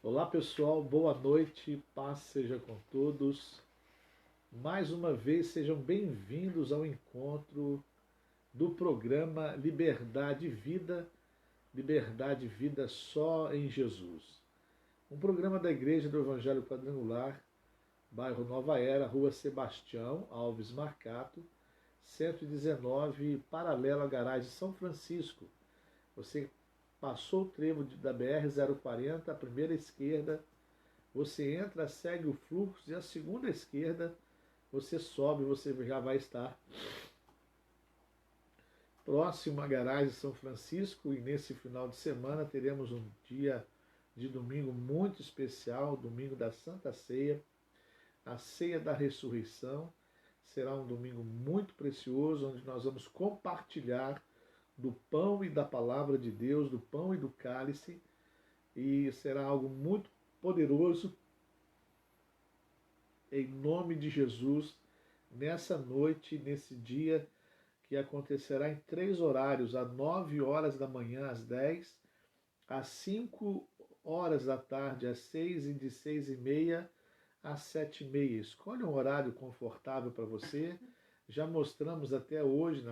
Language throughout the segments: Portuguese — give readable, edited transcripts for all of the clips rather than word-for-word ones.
Olá pessoal, boa noite, paz seja com todos. Mais uma vez sejam bem-vindos ao encontro do programa Liberdade e Vida só em Jesus. Um programa da Igreja do Evangelho Quadrangular, bairro Nova Era, Rua Sebastião Alves Marcato, 119, paralelo à garagem São Francisco. Você passou o trevo da BR-040, a primeira esquerda, você entra, segue o fluxo e a segunda esquerda você sobe, você já vai estar próximo à garagem São Francisco. E nesse final de semana teremos um dia de domingo muito especial, domingo da Santa Ceia, a Ceia da Ressurreição. Será um domingo muito precioso, onde nós vamos compartilhar do pão e da palavra de Deus, do pão e do cálice, e será algo muito poderoso, em nome de Jesus, nessa noite, nesse dia, que acontecerá em 3 horários, às 9 horas da manhã, às 10, às 5 horas da tarde, às 6 e de 6h30 às 7h30. Escolha um horário confortável para você. Já mostramos até hoje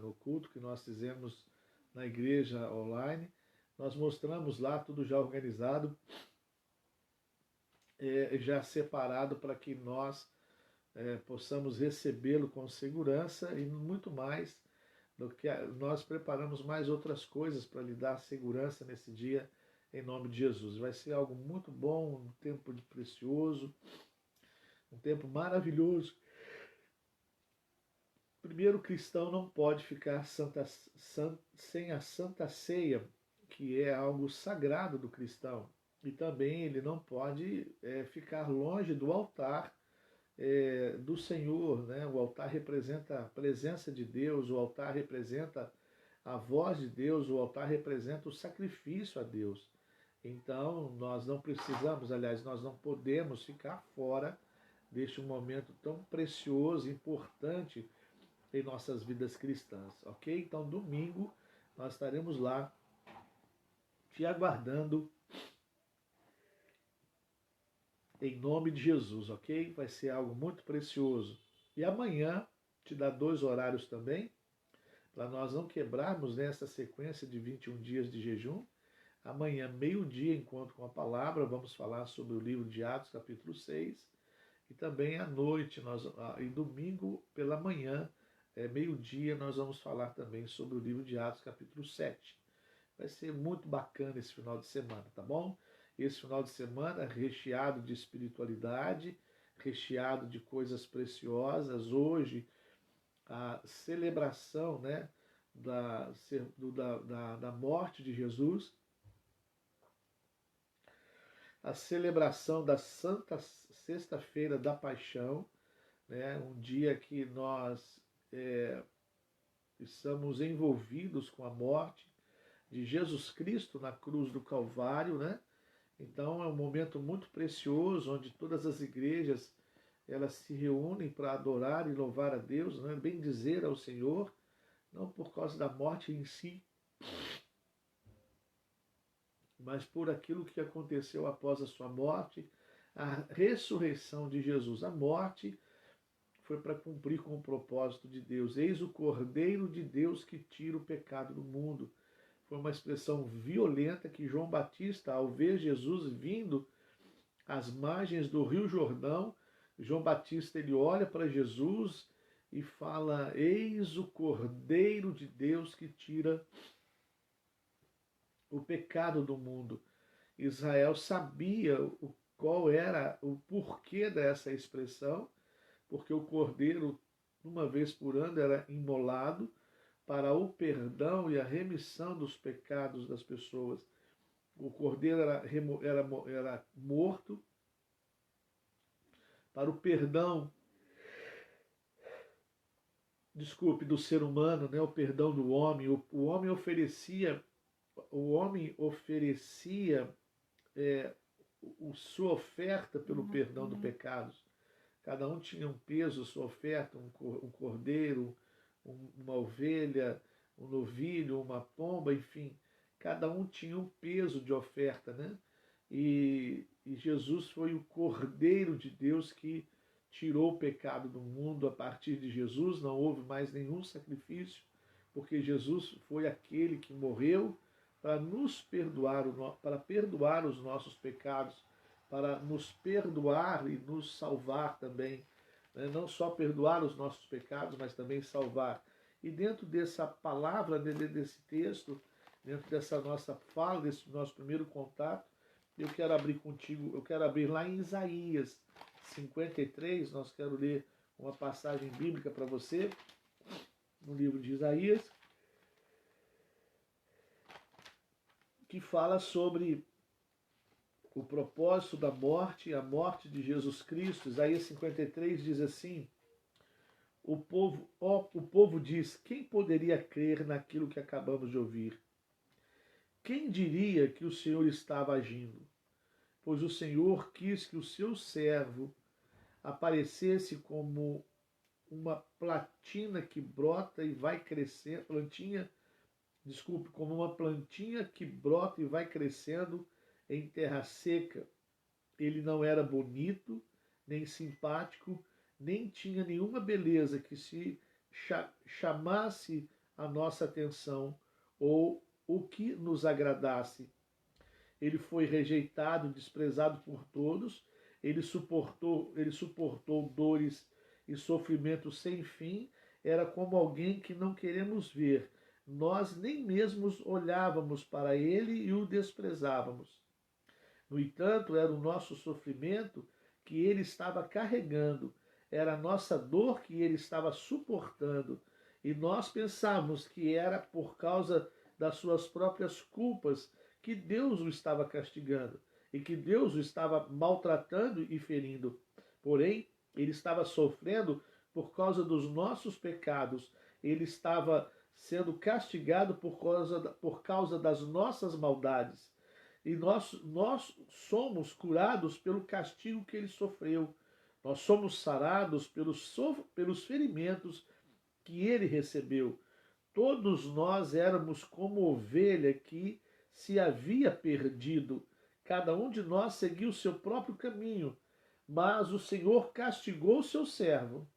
no culto que nós fizemos na igreja online. Nós mostramos lá tudo já organizado, já separado para que nós possamos recebê-lo com segurança e muito mais do que nós preparamos mais outras coisas para lhe dar segurança nesse dia, em nome de Jesus. Vai ser algo muito bom, um tempo precioso, um tempo maravilhoso. Primeiro, o cristão não pode ficar sem a Santa Ceia, que é algo sagrado do cristão. E também ele não pode ficar longe do altar do Senhor, né? O altar representa a presença de Deus, o altar representa a voz de Deus, o altar representa o sacrifício a Deus. Então, nós não precisamos, aliás, nós não podemos ficar fora deste momento tão precioso, importante em nossas vidas cristãs, ok? Então, domingo, nós estaremos lá te aguardando em nome de Jesus, ok? Vai ser algo muito precioso. E amanhã te dá 2 horários também, para nós não quebrarmos nessa sequência de 21 dias de jejum. Amanhã, meio-dia, encontro com a palavra, vamos falar sobre o livro de Atos, capítulo 6. E também à noite, e domingo pela manhã, meio-dia, nós vamos falar também sobre o livro de Atos, capítulo 7. Vai ser muito bacana esse final de semana, tá bom? Esse final de semana recheado de espiritualidade, recheado de coisas preciosas. Hoje, a celebração, né, da morte de Jesus, a celebração da Santa Sexta-feira da Paixão, né, um dia que nós estamos envolvidos com a morte de Jesus Cristo na cruz do Calvário, né? Então é um momento muito precioso, onde todas as igrejas elas se reúnem para adorar e louvar a Deus, né? Bendizer ao Senhor, não por causa da morte em si, mas por aquilo que aconteceu após a sua morte, a ressurreição de Jesus. A morte foi para cumprir com o propósito de Deus. Eis o Cordeiro de Deus que tira o pecado do mundo. Foi uma expressão violenta que João Batista, ao ver Jesus vindo às margens do Rio Jordão, João Batista ele olha para Jesus e fala: eis o Cordeiro de Deus que tira o pecado do mundo. Israel sabia qual era o porquê dessa expressão, porque o cordeiro, uma vez por ano, era imolado para o perdão e a remissão dos pecados das pessoas. O cordeiro era morto para o perdão, do ser humano, né? O perdão do homem. O homem oferecia sua oferta pelo perdão dos pecados. Cada um tinha um peso, sua oferta, um cordeiro, uma ovelha, um novilho, uma pomba, enfim. Cada um tinha um peso de oferta, né? e Jesus foi o Cordeiro de Deus que tirou o pecado do mundo. A partir de Jesus não houve mais nenhum sacrifício, porque Jesus foi aquele que morreu para nos perdoar, para perdoar os nossos pecados, para nos perdoar e nos salvar também, né? Não só perdoar os nossos pecados, mas também salvar. E dentro dessa palavra, desse texto, dentro dessa nossa fala, desse nosso primeiro contato, eu quero abrir contigo, eu quero abrir lá em Isaías 53, nós quero ler uma passagem bíblica para você, no livro de Isaías, que fala sobre o propósito da morte, a morte de Jesus Cristo. Isaías 53 diz assim: o povo diz, quem poderia crer naquilo que acabamos de ouvir? Quem diria que o Senhor estava agindo? Pois o Senhor quis que o seu servo aparecesse como uma platina que brota e vai crescendo, como uma plantinha que brota e vai crescendo em terra seca. Ele não era bonito, nem simpático, nem tinha nenhuma beleza que se chamasse a nossa atenção ou o que nos agradasse. Ele foi rejeitado, desprezado por todos, ele suportou dores e sofrimentos sem fim, era como alguém que não queremos ver. Nós nem mesmo olhávamos para ele e o desprezávamos. No entanto, era o nosso sofrimento que ele estava carregando, era a nossa dor que ele estava suportando, e nós pensávamos que era por causa das suas próprias culpas que Deus o estava castigando e que Deus o estava maltratando e ferindo. Porém, ele estava sofrendo por causa dos nossos pecados, ele estava sendo castigado por causa das nossas maldades. E nós somos curados pelo castigo que ele sofreu. Nós somos sarados pelos ferimentos que ele recebeu. Todos nós éramos como ovelha que se havia perdido. Cada um de nós seguiu o seu próprio caminho. Mas o Senhor castigou o seu servo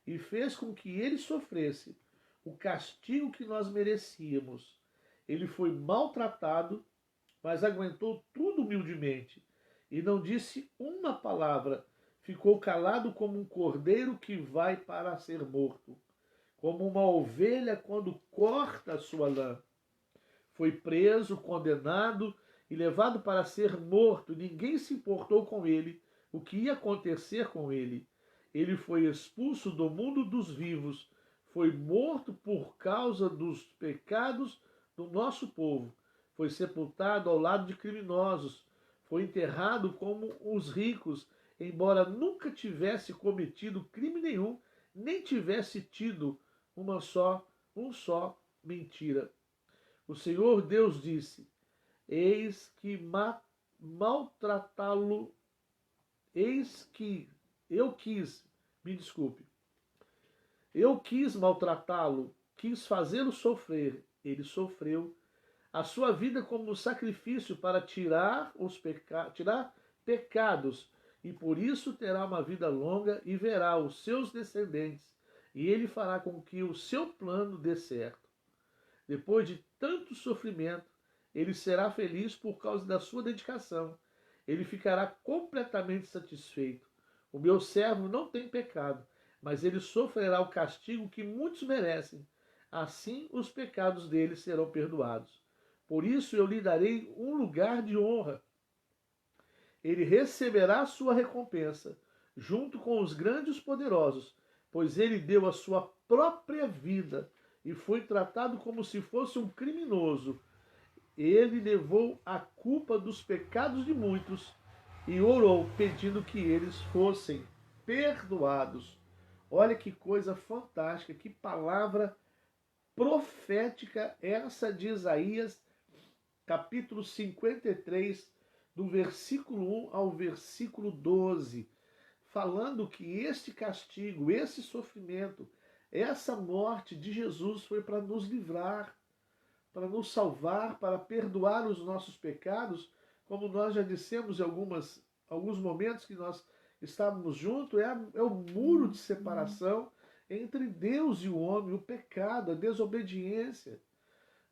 e fez com que ele sofresse o castigo que nós merecíamos. Ele foi maltratado, mas aguentou tudo humildemente e não disse uma palavra. Ficou calado como um cordeiro que vai para ser morto, como uma ovelha quando corta a sua lã. Foi preso, condenado e levado para ser morto. Ninguém se importou com ele, o que ia acontecer com ele. Ele foi expulso do mundo dos vivos, foi morto por causa dos pecados do nosso povo. Foi sepultado ao lado de criminosos, foi enterrado como os ricos, embora nunca tivesse cometido crime nenhum, nem tivesse tido um só mentira. O Senhor Deus disse: eis que maltratá-lo, eis que eu quis, me desculpe, eu quis maltratá-lo, quis fazê-lo sofrer. Ele sofreu a sua vida como sacrifício para tirar pecados, e por isso terá uma vida longa e verá os seus descendentes, e ele fará com que o seu plano dê certo. Depois de tanto sofrimento, ele será feliz por causa da sua dedicação. Ele ficará completamente satisfeito. O meu servo não tem pecado, mas ele sofrerá o castigo que muitos merecem. Assim, os pecados dele serão perdoados. Por isso eu lhe darei um lugar de honra. Ele receberá sua recompensa, junto com os grandes poderosos, pois ele deu a sua própria vida e foi tratado como se fosse um criminoso. Ele levou a culpa dos pecados de muitos e orou pedindo que eles fossem perdoados. Olha que coisa fantástica, que palavra profética essa de Isaías, capítulo 53, do versículo 1 ao versículo 12, falando que este castigo, esse sofrimento, essa morte de Jesus foi para nos livrar, para nos salvar, para perdoar os nossos pecados, como nós já dissemos em alguns momentos que nós estávamos juntos, é o muro de separação entre Deus e o homem, o pecado, a desobediência,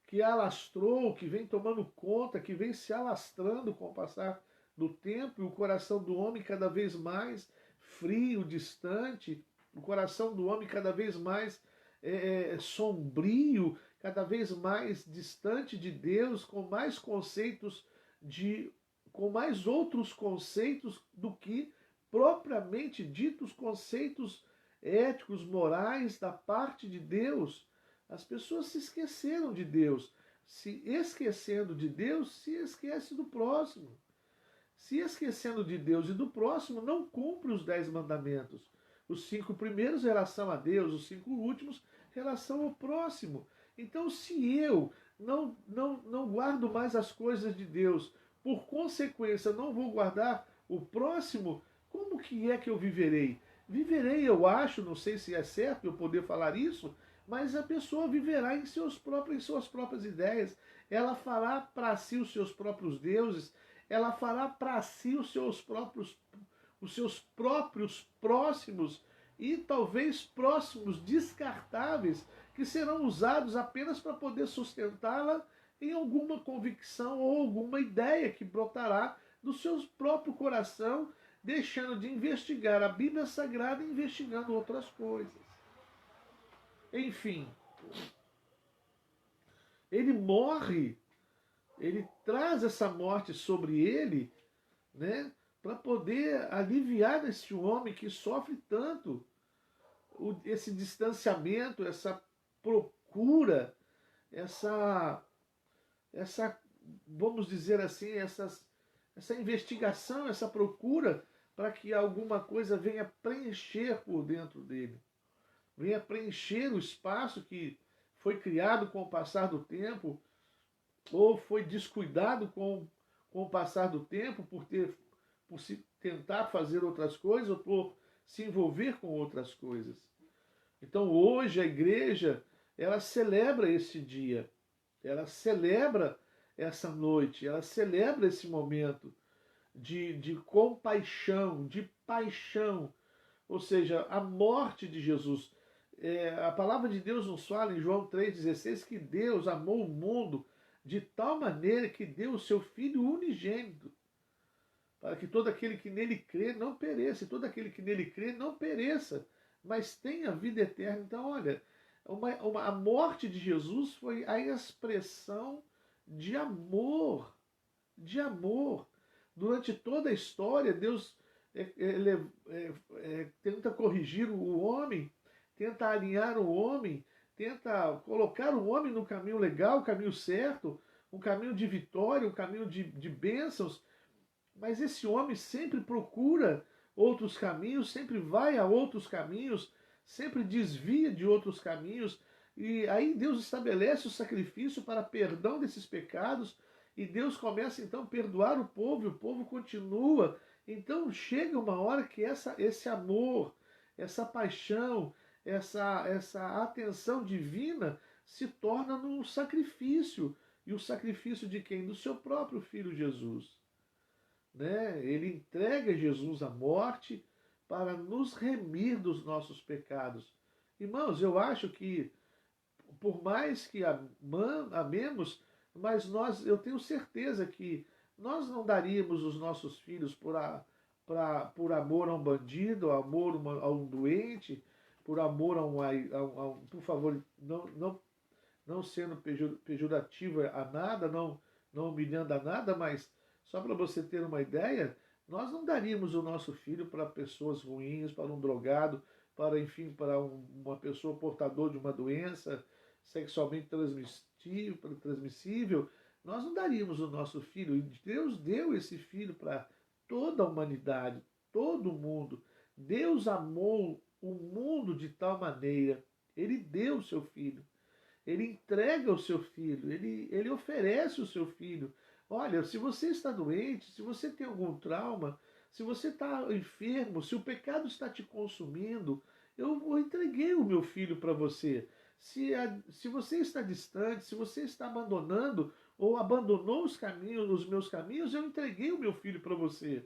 que alastrou, que vem tomando conta, que vem se alastrando com o passar do tempo, e o coração do homem cada vez mais frio, distante, o coração do homem cada vez mais sombrio, cada vez mais distante de Deus, com mais conceitos com mais outros conceitos do que propriamente ditos conceitos éticos, morais da parte de Deus. As pessoas se esqueceram de Deus. Se esquecendo de Deus, se esquece do próximo. Se esquecendo de Deus e do próximo, não cumpre os 10 mandamentos. Os 5 primeiros, relação a Deus, os 5 últimos, relação ao próximo. Então, se eu não guardo mais as coisas de Deus, por consequência, não vou guardar o próximo, como que é que eu viverei? Viverei, eu acho, não sei se é certo eu poder falar isso, mas a pessoa viverá em suas próprias ideias. Ela fará para si os seus próprios deuses, ela fará para si os seus próprios próximos e talvez próximos descartáveis que serão usados apenas para poder sustentá-la em alguma convicção ou alguma ideia que brotará do seu próprio coração, deixando de investigar a Bíblia Sagrada e investigando outras coisas. Enfim, ele morre, ele traz essa morte sobre ele, né, para poder aliviar esse homem que sofre tanto esse distanciamento, essa procura, essa vamos dizer assim, essa investigação, essa procura para que alguma coisa venha preencher por dentro dele, venha preencher o espaço que foi criado com o passar do tempo, ou foi descuidado com o passar do tempo por se tentar fazer outras coisas ou por se envolver com outras coisas. Então hoje a igreja, ela celebra esse dia, ela celebra essa noite, ela celebra esse momento de compaixão, de paixão, ou seja, a morte de Jesus. A palavra de Deus nos fala em João 3,16 que Deus amou o mundo de tal maneira que deu o seu Filho unigênito, para que todo aquele que nele crê não pereça, e todo aquele que nele crê não pereça, mas tenha vida eterna. Então, olha, a morte de Jesus foi a expressão de amor, de amor. Durante toda a história, Deus tenta corrigir o homem, tenta alinhar o homem, tenta colocar o homem no caminho legal, o caminho certo, um caminho de vitória, um caminho de bênçãos. Mas esse homem sempre procura outros caminhos, sempre vai a outros caminhos, sempre desvia de outros caminhos. E aí Deus estabelece o sacrifício para perdão desses pecados, e Deus começa então a perdoar o povo, e o povo continua. Então chega uma hora que esse amor, essa paixão, essa atenção divina se torna num sacrifício. E o sacrifício de quem? Do seu próprio Filho Jesus. Né? Ele entrega Jesus à morte para nos remir dos nossos pecados. Irmãos, eu acho que, por mais que amemos, mas eu tenho certeza que nós não daríamos os nossos filhos por amor a um bandido, amor a um doente, por amor por favor, não sendo pejorativo a nada, não humilhando a nada, mas só para você ter uma ideia, nós não daríamos o nosso filho para pessoas ruins, para um drogado, para uma pessoa portadora de uma doença sexualmente transmissível. Nós não daríamos o nosso filho. Deus deu esse filho para toda a humanidade, todo o mundo. Deus amou o mundo de tal maneira. Ele deu o seu filho. Ele entrega o seu filho. Ele oferece o seu filho. Olha, se você está doente, se você tem algum trauma, se você está enfermo, se o pecado está te consumindo, eu entreguei o meu filho para você. Se você está distante, se você está abandonando ou abandonou os caminhos, os meus caminhos, eu entreguei o meu filho para você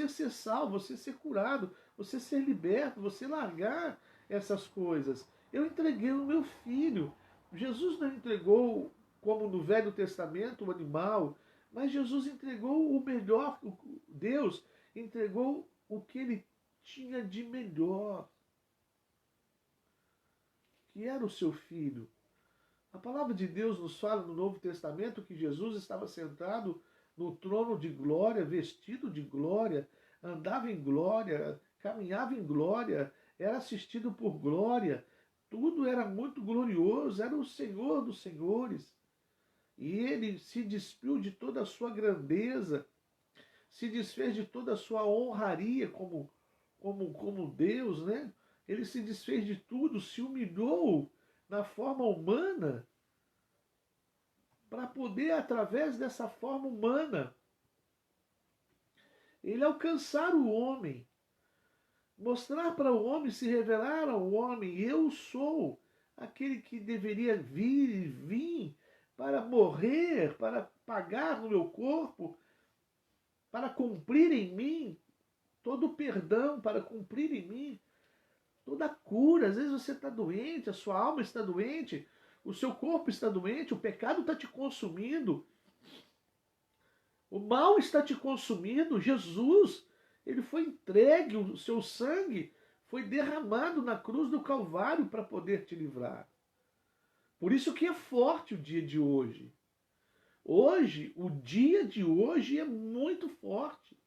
ser salvo, você ser curado, você ser liberto, você largar essas coisas. Eu entreguei o meu filho. Jesus não entregou, como no Velho Testamento, o animal, mas Jesus entregou o melhor, Deus entregou o que ele tinha de melhor, que era o seu filho. A palavra de Deus nos fala no Novo Testamento que Jesus estava sentado no trono de glória, vestido de glória, andava em glória, caminhava em glória, era assistido por glória. Tudo era muito glorioso, era o Senhor dos senhores. E ele se despiu de toda a sua grandeza, se desfez de toda a sua honraria como Deus, né? Ele se desfez de tudo, se humilhou na forma humana, para poder, através dessa forma humana, ele alcançar o homem, mostrar para o homem, se revelar ao homem: eu sou aquele que deveria vir para morrer, para pagar no meu corpo, para cumprir em mim todo o perdão, para cumprir em mim toda a cura. Às vezes você está doente, a sua alma está doente, o seu corpo está doente, o pecado está te consumindo, o mal está te consumindo. Jesus, ele foi entregue, o seu sangue foi derramado na cruz do Calvário para poder te livrar. Por isso que é forte o dia de hoje. Hoje, o dia de hoje é muito forte.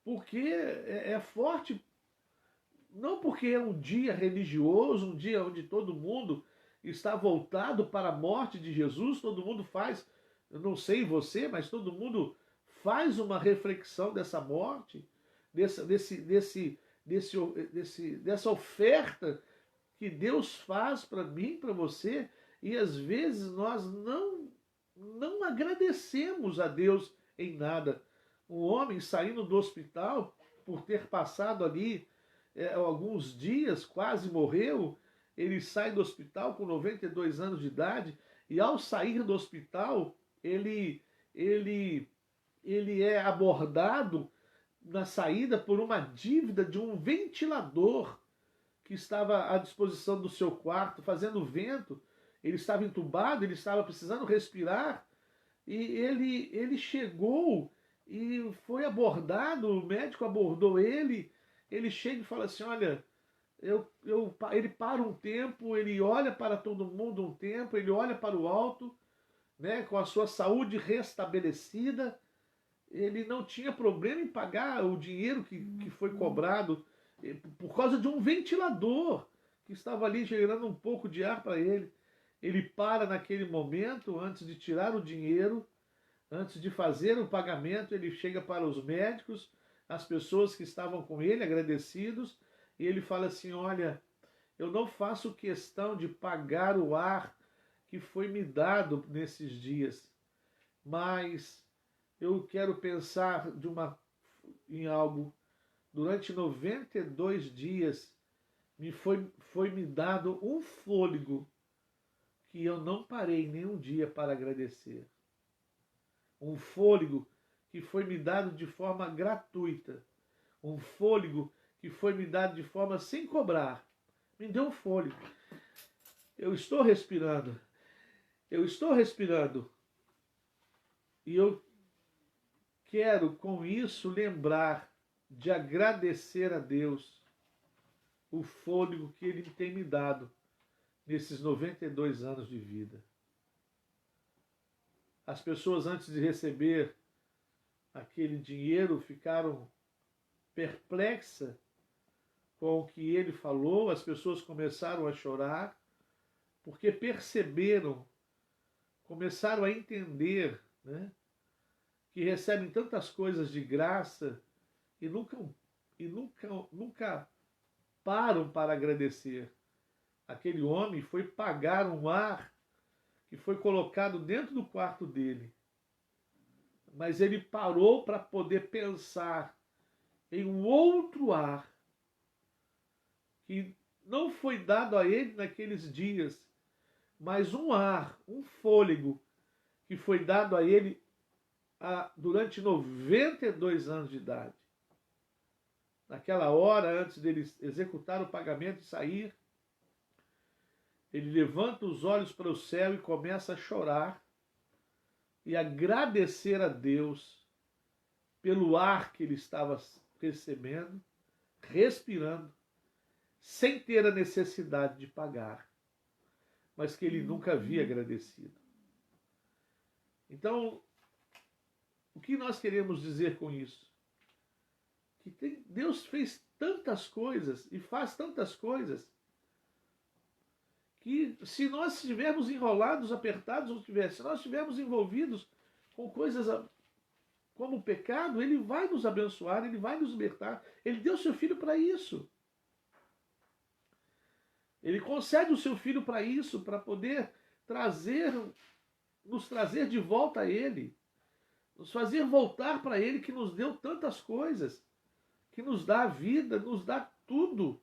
Porque é forte não porque é um dia religioso, um dia onde todo mundo está voltado para a morte de Jesus, todo mundo faz, eu não sei você, mas todo mundo faz uma reflexão dessa morte, dessa oferta que Deus faz para mim, para você, e às vezes nós não agradecemos a Deus em nada. Um homem saindo do hospital por ter passado ali alguns dias, quase morreu. Ele sai do hospital com 92 anos de idade e ao sair do hospital ele é abordado na saída por uma dívida de um ventilador que estava à disposição do seu quarto, fazendo vento. Ele estava entubado, ele estava precisando respirar e ele chegou e foi abordado, o médico abordou ele. Ele chega e fala assim: olha, ele para um tempo, ele olha para todo mundo um tempo, ele olha para o alto, né, com a sua saúde restabelecida. Ele não tinha problema em pagar o dinheiro que foi cobrado por causa de um ventilador que estava ali gerando um pouco de ar para ele. Ele para naquele momento, antes de tirar o dinheiro, antes de fazer o pagamento, ele chega para os médicos, as pessoas que estavam com ele, agradecidos, e ele fala assim: olha, eu não faço questão de pagar o ar que foi me dado nesses dias, mas eu quero pensar em algo. Durante 92 dias foi me dado um fôlego que eu não parei nenhum dia para agradecer. Um fôlego que foi me dado de forma gratuita. Um fôlego que foi me dado de forma sem cobrar. Me deu um fôlego. Eu estou respirando. Eu estou respirando. E eu quero com isso lembrar de agradecer a Deus o fôlego que Ele tem me dado nesses 92 anos de vida. As pessoas, antes de receber aquele dinheiro, ficaram perplexas com o que ele falou. As pessoas começaram a chorar, porque perceberam, começaram a entender, né, que recebem tantas coisas de graça e nunca param para agradecer. Aquele homem foi pagar um ar que foi colocado dentro do quarto dele. Mas ele parou para poder pensar em um outro ar que não foi dado a ele naqueles dias, mas um ar, um fôlego que foi dado a ele durante 92 anos de idade. Naquela hora, antes dele executar o pagamento e sair, ele levanta os olhos para o céu e começa a chorar e agradecer a Deus pelo ar que ele estava recebendo, respirando, sem ter a necessidade de pagar, mas que ele nunca havia agradecido. Então, o que nós queremos dizer com isso? Que Deus fez tantas coisas e faz tantas coisas que, se nós estivermos enrolados, apertados, se nós estivermos envolvidos com coisas como o pecado, Ele vai nos abençoar, Ele vai nos libertar. Ele deu seu Filho para isso. Ele concede o seu Filho para isso, para poder nos trazer de volta a Ele, nos fazer voltar para Ele, que nos deu tantas coisas, que nos dá a vida, nos dá tudo,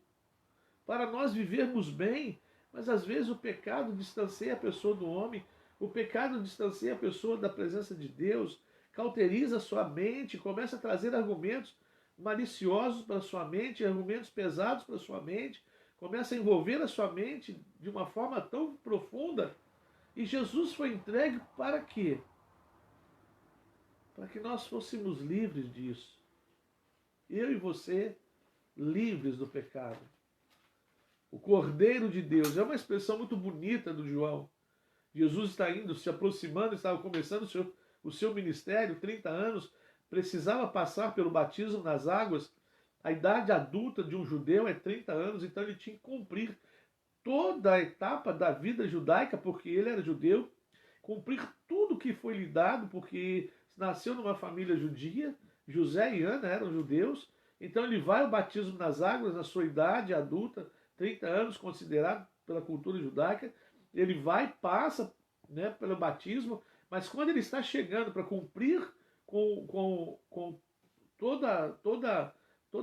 para nós vivermos bem. Mas às vezes o pecado distancia a pessoa do homem, o pecado distancia a pessoa da presença de Deus, cauteriza a sua mente, começa a trazer argumentos maliciosos para a sua mente, argumentos pesados para a sua mente, começa a envolver a sua mente de uma forma tão profunda. E Jesus foi entregue para quê? Para que nós fôssemos livres disso. Eu e você, livres do pecado. O Cordeiro de Deus é uma expressão muito bonita do João. Jesus está indo, se aproximando, estava começando o seu ministério, 30 anos, precisava passar pelo batismo nas águas. A idade adulta de um judeu é 30 anos, então ele tinha que cumprir toda a etapa da vida judaica, porque ele era judeu, cumprir tudo que foi lhe dado, porque nasceu numa família judia, José e Ana eram judeus, então ele vai ao batismo nas águas na sua idade adulta, 30 anos, considerado pela cultura judaica, ele vai, passa, né, pelo batismo, mas quando ele está chegando para cumprir com toda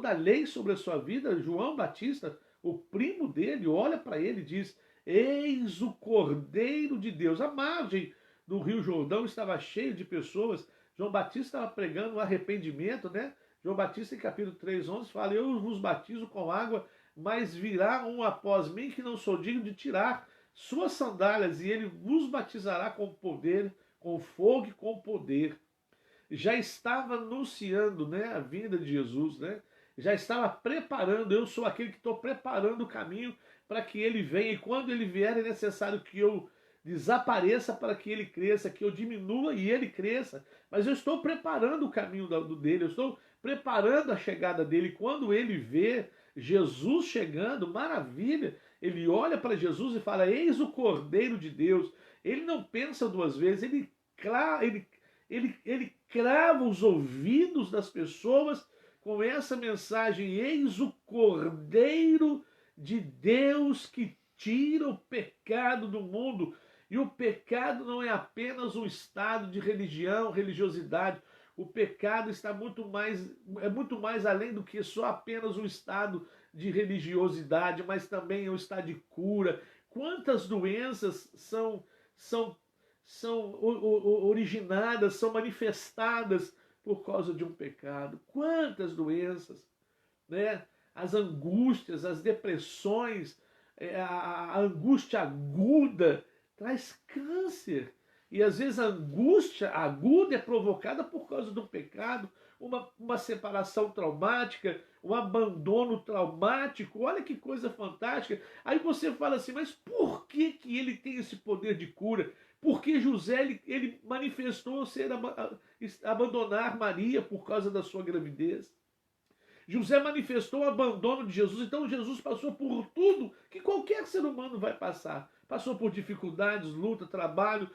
a lei sobre a sua vida, João Batista, o primo dele, olha para ele e diz: eis o Cordeiro de Deus. A margem do Rio Jordão estava cheio de pessoas. João Batista estava pregando o arrependimento, né? João Batista, em capítulo 3:11, fala: eu vos batizo com água, mas virá um após mim que não sou digno de tirar suas sandálias, e ele vos batizará com poder, com fogo e com poder. Já estava anunciando, né, a vinda de Jesus, né? Já estava preparando. Eu sou aquele que estou preparando o caminho para que ele venha, e quando ele vier é necessário que eu desapareça para que ele cresça, que eu diminua e ele cresça. Mas eu estou preparando o caminho dele, eu estou preparando a chegada dele. Quando ele vê Jesus chegando, maravilha, ele olha para Jesus e fala: eis o Cordeiro de Deus. Ele não pensa duas vezes, ele crava os ouvidos das pessoas com essa mensagem: eis o Cordeiro de Deus que tira o pecado do mundo. E o pecado não é apenas um estado de religião, religiosidade. O pecado está muito mais além do que só apenas um estado de religiosidade, mas também é um estado de cura. Quantas doenças são originadas, são manifestadas por causa de um pecado? Quantas doenças, né? As angústias, as depressões, a angústia aguda traz câncer. E às vezes a angústia aguda é provocada por causa do pecado, uma separação traumática, um abandono traumático. Olha que coisa fantástica. Aí você fala assim: mas por que ele tem esse poder de cura? Porque José ele manifestou abandonar Maria por causa da sua gravidez. José manifestou o abandono de Jesus. Então Jesus passou por tudo que qualquer ser humano vai passar. Passou por dificuldades, luta, trabalho,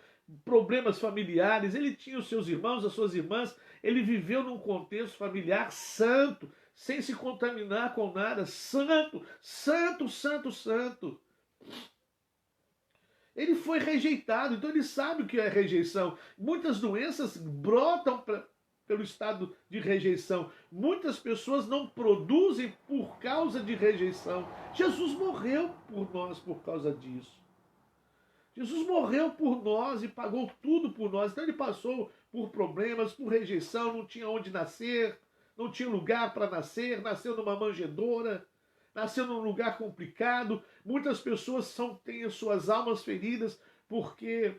problemas familiares. Ele tinha os seus irmãos, as suas irmãs. Ele viveu num contexto familiar santo, sem se contaminar com nada. Santo, santo, santo, santo. Ele foi rejeitado, então ele sabe o que é rejeição. Muitas doenças brotam pelo estado de rejeição. Muitas pessoas não produzem por causa de rejeição. Jesus morreu por nós por causa disso. Jesus morreu por nós e pagou tudo por nós. Então ele passou por problemas, por rejeição, não tinha onde nascer, não tinha lugar para nascer, nasceu numa manjedoura, nasceu num lugar complicado. Muitas pessoas têm as suas almas feridas porque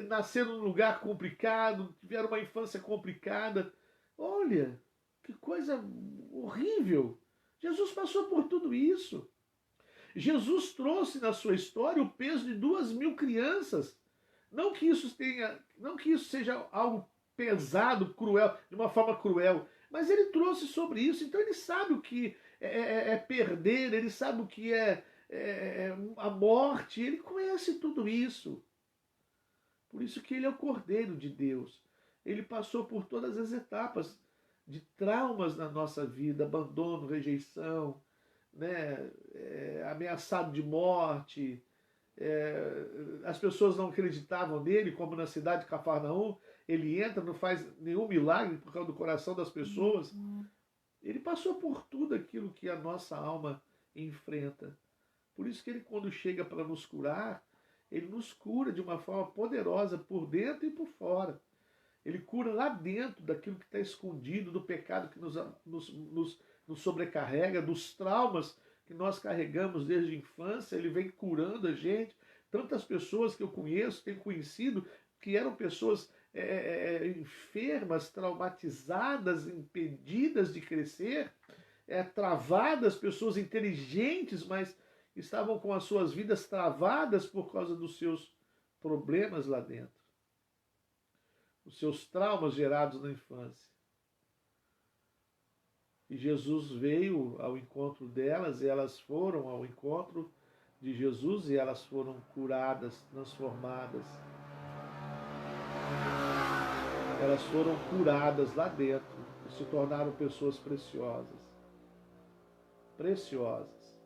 nasceram num lugar complicado, tiveram uma infância complicada. Olha, que coisa horrível. Jesus passou por tudo isso. Jesus trouxe na sua história o peso de 2.000 crianças. Não que isso seja algo pesado, cruel, de uma forma cruel, mas ele trouxe sobre isso. Então ele sabe o que é perder, ele sabe o que é a morte, ele conhece tudo isso. Por isso que ele é o Cordeiro de Deus. Ele passou por todas as etapas de traumas na nossa vida, abandono, rejeição, né, ameaçado de morte. As pessoas não acreditavam nele, como na cidade de Cafarnaum. Ele entra, não faz nenhum milagre por causa do coração das pessoas. Ele passou por tudo aquilo que a nossa alma enfrenta. Por isso que ele, quando chega para nos curar, ele nos cura de uma forma poderosa por dentro e por fora. Ele cura lá dentro daquilo que está escondido, do pecado que nos sobrecarrega, dos traumas que nós carregamos desde a infância. Ele vem curando a gente. Tantas pessoas que eu conheço, tenho conhecido, que eram pessoas enfermas, traumatizadas, impedidas de crescer, travadas, pessoas inteligentes, mas estavam com as suas vidas travadas por causa dos seus problemas lá dentro, os seus traumas gerados na infância. E Jesus veio ao encontro delas, e elas foram ao encontro de Jesus, e elas foram curadas, transformadas. Elas foram curadas lá dentro e se tornaram pessoas preciosas. Preciosas.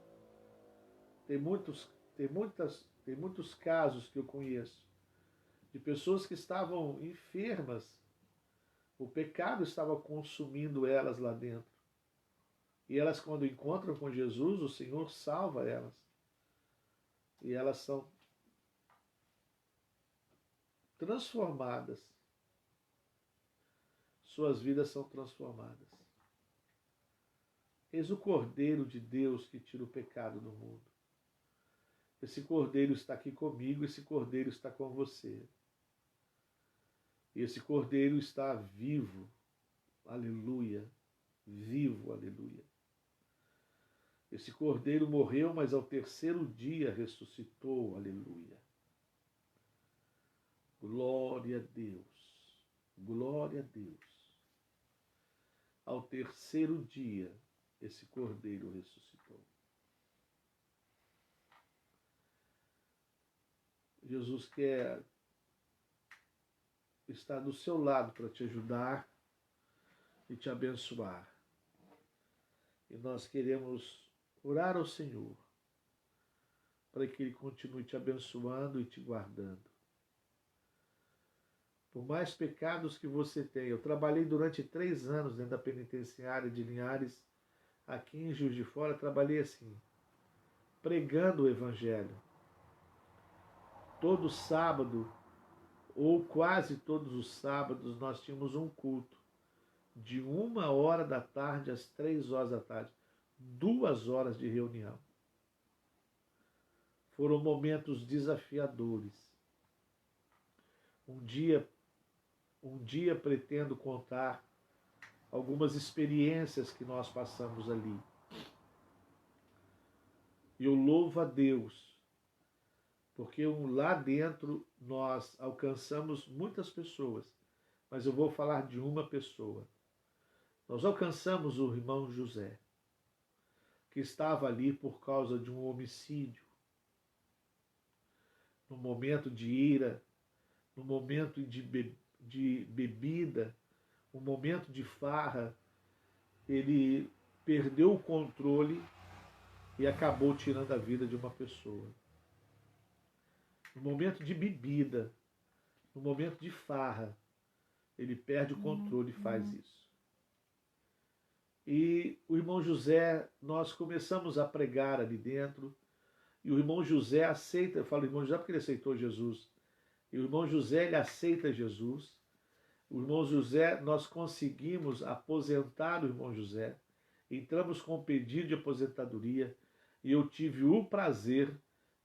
Tem muitos casos que eu conheço de pessoas que estavam enfermas. O pecado estava consumindo elas lá dentro. E elas, quando encontram com Jesus, o Senhor salva elas. E elas são transformadas. Suas vidas são transformadas. Eis o Cordeiro de Deus que tira o pecado do mundo. Esse Cordeiro está aqui comigo, esse Cordeiro está com você. E esse Cordeiro está vivo, aleluia, vivo, aleluia. Esse Cordeiro morreu, mas ao terceiro dia ressuscitou, aleluia. Glória a Deus, glória a Deus. Ao terceiro dia, esse Cordeiro ressuscitou. Jesus quer estar do seu lado para te ajudar e te abençoar. E nós queremos orar ao Senhor para que Ele continue te abençoando e te guardando. Por mais pecados que você tenha, eu trabalhei durante 3 anos dentro da penitenciária de Linhares, aqui em Juiz de Fora, trabalhei assim, pregando o Evangelho. Todo sábado, ou quase todos os sábados, nós tínhamos um culto de 1h da tarde às 3h da tarde. 2 horas de reunião. Foram momentos desafiadores. Um dia pretendo contar algumas experiências que nós passamos ali. E eu louvo a Deus, porque lá dentro nós alcançamos muitas pessoas, mas eu vou falar de uma pessoa. Nós alcançamos o irmão José, que estava ali por causa de um homicídio, no momento de ira, no momento de bebida, no momento de farra, ele perdeu o controle e acabou tirando a vida de uma pessoa. No momento de bebida, no momento de farra, ele perde o controle e faz isso. E o irmão José, nós começamos a pregar ali dentro, E o irmão José aceita, eu falo irmão José porque ele aceitou Jesus. E o irmão José, ele aceita Jesus. O irmão José, nós conseguimos aposentar o irmão José. Entramos com um pedido de aposentadoria e eu tive o prazer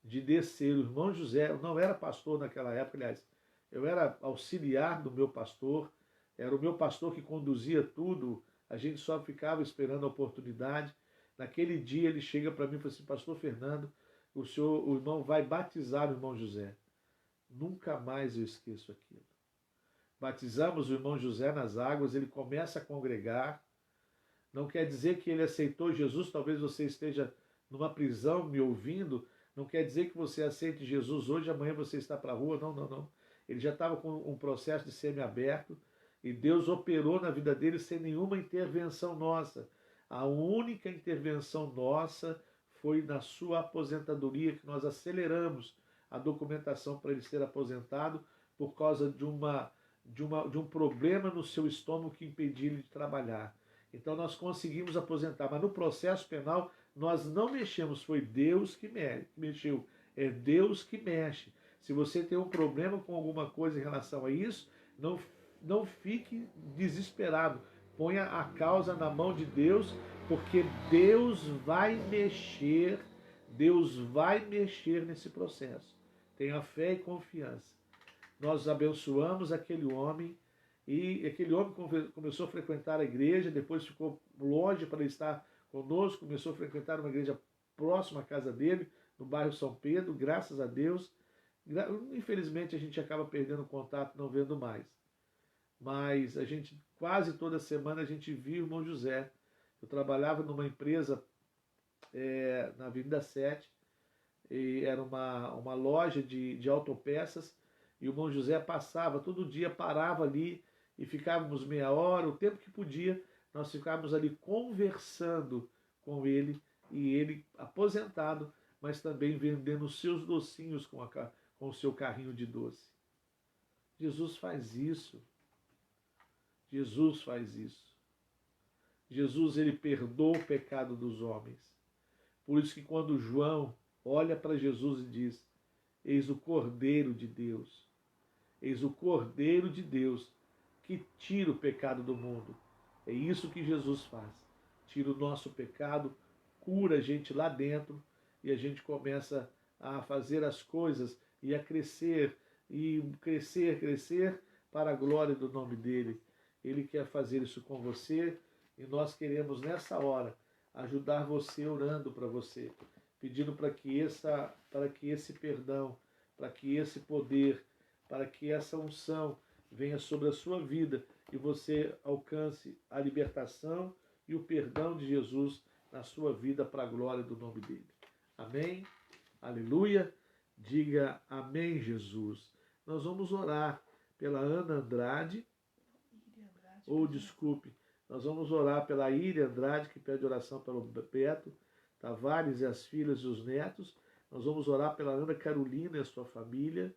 de descer. O irmão José, eu não era pastor naquela época, aliás, eu era auxiliar do meu pastor, era o meu pastor que conduzia tudo, a gente só ficava esperando a oportunidade. Naquele dia ele chega para mim e fala assim, pastor Fernando, o irmão vai batizar o irmão José. Nunca mais eu esqueço aquilo. Batizamos o irmão José nas águas, ele começa a congregar. Não quer dizer que ele aceitou Jesus, talvez você esteja numa prisão me ouvindo, não quer dizer que você aceite Jesus hoje, amanhã você está para a rua, não, não, não. Ele já estava com um processo de semi-aberto e Deus operou na vida dele sem nenhuma intervenção nossa. A única intervenção nossa foi na sua aposentadoria, que nós aceleramos a documentação para ele ser aposentado por causa de um problema no seu estômago que impedia ele de trabalhar. Então nós conseguimos aposentar, mas no processo penal nós não mexemos, foi Deus que mexeu, é Deus que mexe. Se você tem um problema com alguma coisa em relação a isso, não fique desesperado, ponha a causa na mão de Deus, porque Deus vai mexer nesse processo. Tenha fé e confiança. Nós abençoamos aquele homem, e aquele homem começou a frequentar a igreja, depois ficou longe para estar conosco, começou a frequentar uma igreja próxima à casa dele, no bairro São Pedro, graças a Deus. Infelizmente a gente acaba perdendo contato, não vendo mais. Mas a gente, quase toda semana, a gente via o irmão José. Eu trabalhava numa empresa na Avenida 7, e era uma loja de autopeças, e o irmão José passava, todo dia parava ali, e ficávamos meia hora, o tempo que podia, nós ficávamos ali conversando com ele, e ele aposentado, mas também vendendo os seus docinhos com o seu carrinho de doce. Jesus faz isso. Jesus faz isso. Jesus, ele perdoa o pecado dos homens. Por isso que quando João olha para Jesus e diz, eis o Cordeiro de Deus, eis o Cordeiro de Deus, que tira o pecado do mundo. É isso que Jesus faz. Tira o nosso pecado, cura a gente lá dentro e a gente começa a fazer as coisas e a crescer, crescer para a glória do nome dele. Ele quer fazer isso com você e nós queremos nessa hora ajudar você orando para você, pedindo para que esse perdão, para que esse poder, para que essa unção venha sobre a sua vida e você alcance a libertação e o perdão de Jesus na sua vida para a glória do nome dele. Amém? Aleluia! Diga amém, Jesus. Nós vamos orar pela Ana Andrade, nós vamos orar pela Íria Andrade, que pede oração pelo Beto Tavares e as filhas e os netos. Nós vamos orar pela Ana Carolina e a sua família,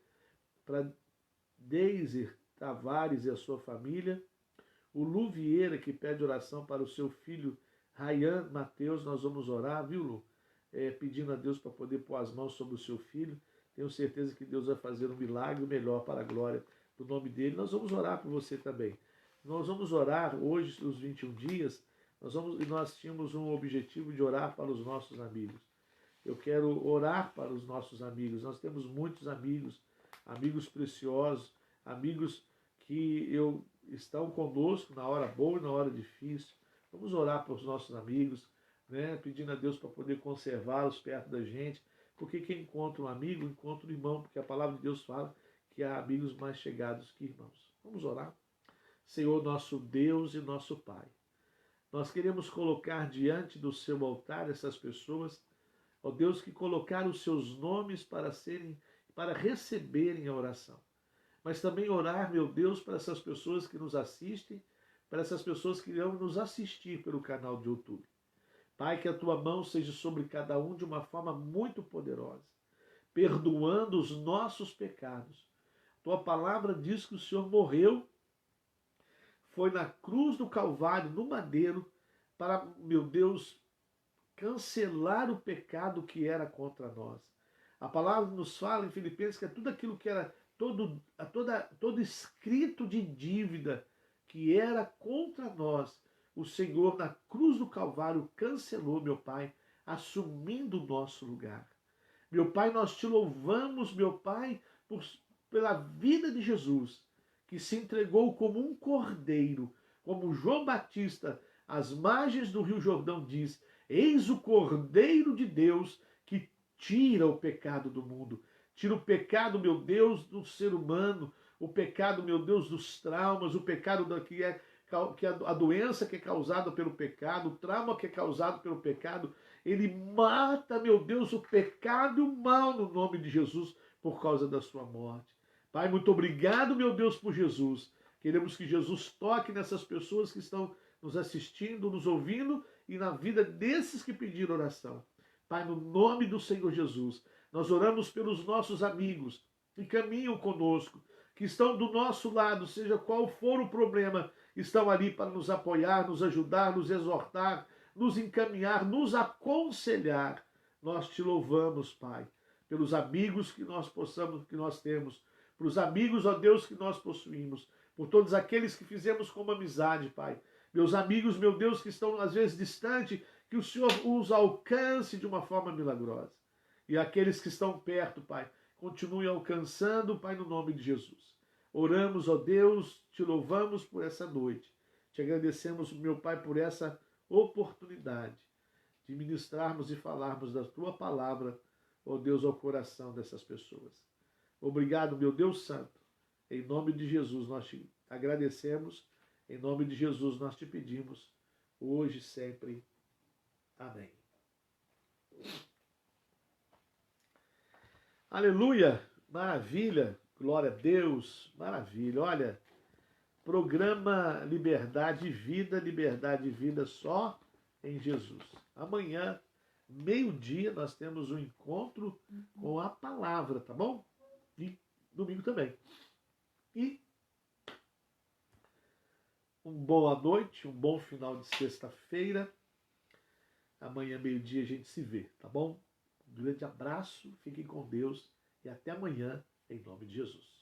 para Deise Tavares e a sua família, o Lu Vieira, que pede oração para o seu filho Rayan Mateus. Nós vamos orar, viu, Lu? Pedindo a Deus para poder pôr as mãos sobre o seu filho. Tenho certeza que Deus vai fazer um milagre melhor para a glória do nome dele. Nós vamos orar por você também. Nós vamos orar hoje, os 21 dias, nós tínhamos um objetivo de orar para os nossos amigos. Eu quero orar para os nossos amigos. Nós temos muitos amigos, amigos preciosos, amigos que estão conosco na hora boa e na hora difícil. Vamos orar para os nossos amigos, né? Pedindo a Deus para poder conservá-los perto da gente, porque quem encontra um amigo, encontra um irmão, porque a palavra de Deus fala que há amigos mais chegados que irmãos. Vamos orar? Senhor, nosso Deus e nosso Pai, nós queremos colocar diante do seu altar essas pessoas, ó Deus, que colocaram os seus nomes para receberem a oração. Mas também orar, meu Deus, para essas pessoas que nos assistem, para essas pessoas que irão nos assistir pelo canal de YouTube. Pai, que a tua mão seja sobre cada um de uma forma muito poderosa, perdoando os nossos pecados. Tua palavra diz que o Senhor morreu, foi na cruz do Calvário, no madeiro, para, meu Deus, cancelar o pecado que era contra nós. A palavra nos fala em Filipenses que é tudo aquilo que era, todo escrito de dívida que era contra nós, o Senhor na cruz do Calvário cancelou, meu Pai, assumindo o nosso lugar. Meu Pai, nós te louvamos, meu Pai, pela vida de Jesus, que se entregou como um cordeiro, como João Batista, às margens do Rio Jordão diz: eis o Cordeiro de Deus que tira o pecado do mundo. Tira o pecado, meu Deus, do ser humano, o pecado, meu Deus, dos traumas, o pecado que a doença que é causada pelo pecado, o trauma que é causado pelo pecado. Ele mata, meu Deus, o pecado e o mal no nome de Jesus por causa da sua morte. Pai, muito obrigado, meu Deus, por Jesus. Queremos que Jesus toque nessas pessoas que estão nos assistindo, nos ouvindo e na vida desses que pediram oração. Pai, no nome do Senhor Jesus, nós oramos pelos nossos amigos que caminham conosco, que estão do nosso lado, seja qual for o problema, estão ali para nos apoiar, nos ajudar, nos exortar, nos encaminhar, nos aconselhar. Nós te louvamos, Pai, pelos amigos que nós temos, pelos amigos, ó Deus, que nós possuímos, por todos aqueles que fizemos como amizade, Pai. Meus amigos, meu Deus, que estão às vezes distantes, que o Senhor os alcance de uma forma milagrosa. E aqueles que estão perto, Pai, continue alcançando, Pai, no nome de Jesus. Oramos, ó Deus, te louvamos por essa noite. Te agradecemos, meu Pai, por essa oportunidade de ministrarmos e falarmos da tua palavra, ó Deus, ao coração dessas pessoas. Obrigado, meu Deus Santo. Em nome de Jesus nós te agradecemos. Em nome de Jesus nós te pedimos, hoje e sempre. Amém. Aleluia, maravilha, glória a Deus, maravilha. Olha, programa Liberdade e Vida só em Jesus. Amanhã, meio-dia, nós temos um encontro com a palavra, tá bom? E domingo também. E uma boa noite, um bom final de sexta-feira. Amanhã, meio-dia, a gente se vê, tá bom? Um grande abraço, fiquem com Deus e até amanhã, em nome de Jesus.